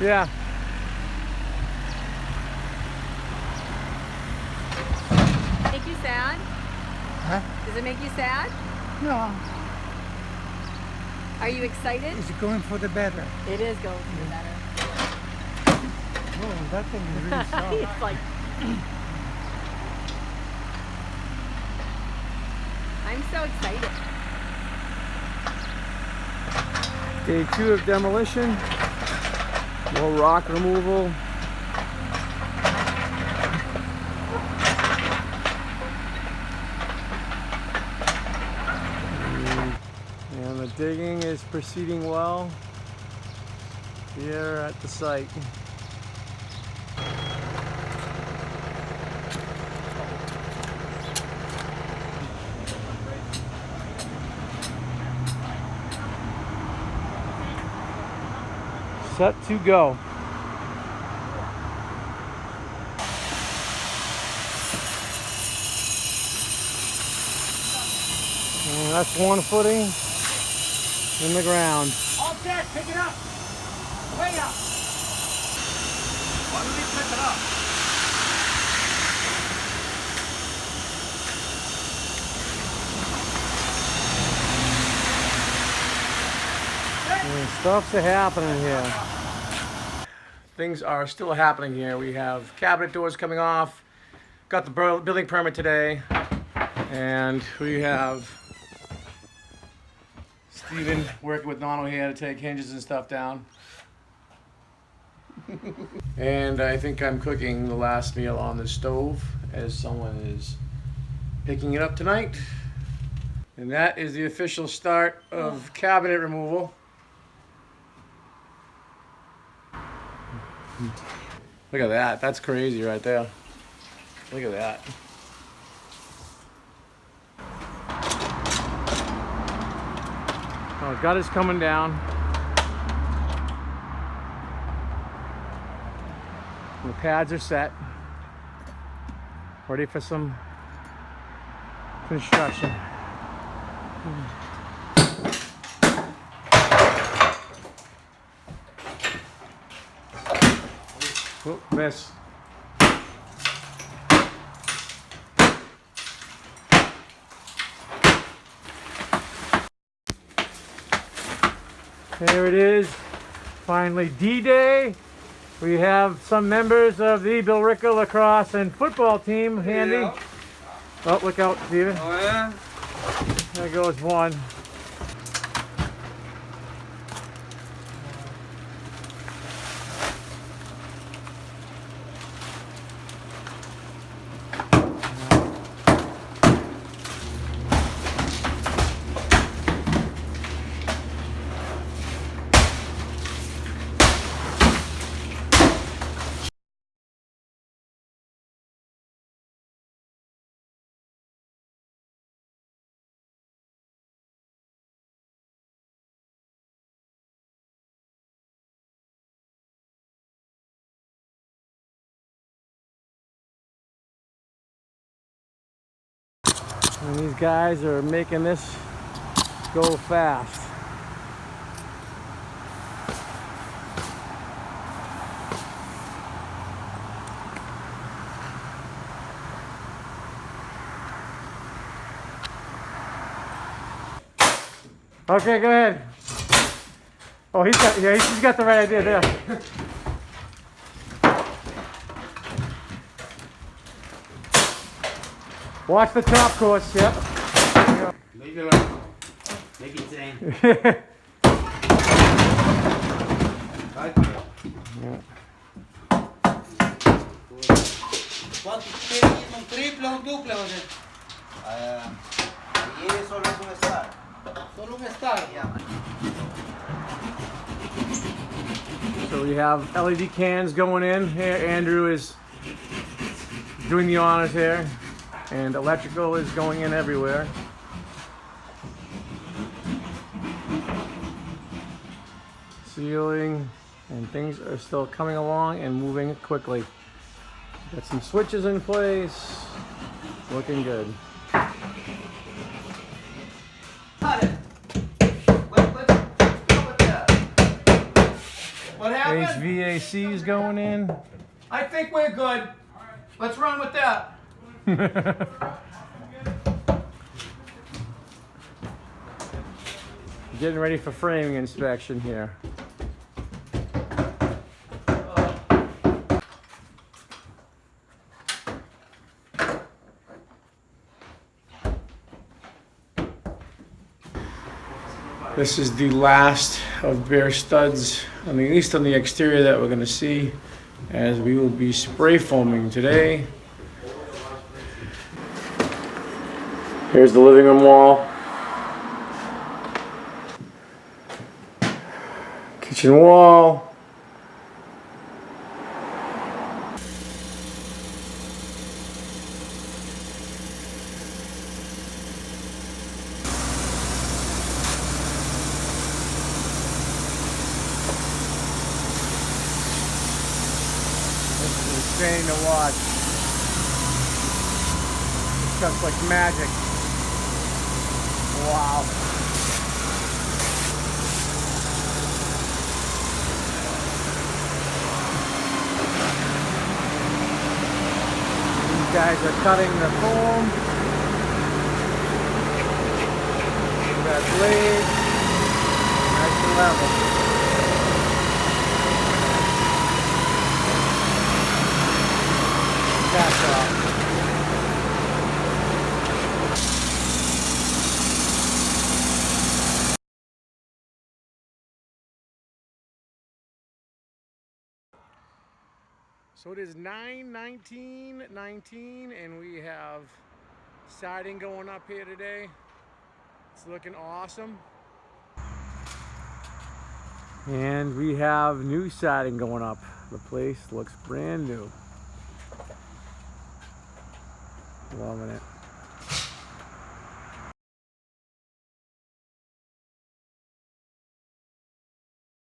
Yeah. Make you sad? Huh? Does it make you sad? No, Are you excited? it's going for the better. It is going to be better. Oh, that thing is really soft. It's like I'm so excited. Day 2 of demolition. More rock removal. And the digging is proceeding well here at the site. Set to go. And that's one footing in the ground. All set, pick it up. Way up. Why don't we pick it up? And stuff's happening here. Things are still happening here. We have cabinet doors coming off. Got the building permit today. And we have Steven working with Nono here to take hinges and stuff down. And I think I'm cooking the last meal on the stove as someone is picking it up tonight. And that is the official start of cabinet removal. Look at that. That's crazy right there. Look at that. Oh, gutter's coming down. The pads are set. Ready for some construction. Oh, miss. There it is. Finally D-Day. We have some members of the Billerica lacrosse and football team handy. Yeah. Oh, look out, Steven. Oh yeah? There goes one. And these guys are making this go fast. Okay, go ahead. Oh, he's got the right idea there. Watch the top course, yep. Leave it alone. Make it sane. Right. ¿Cuánto quieres? ¿Un triple o un duple? Ayer solo es un star. Solo un star. So we have LED cans going in here. Andrew is doing the honors here. And electrical is going in everywhere. Ceiling, and things are still coming along and moving quickly. Got some switches in place. Looking good. What happened? happened? HVAC is going in. I think we're good. Let's run with that. Getting ready for framing inspection here. This is the last of bare studs, at least on the exterior, that we're going to see, as we will be spray foaming today. Here's the living room wall. Kitchen wall. Insane to watch. It's just like magic. Wow. These guys are cutting the foam. That blade. Nice and level. That's off. So it is 9/19/19 and we have siding going up here today. It's looking awesome. And we have new siding going up. The place looks brand new. Loving it.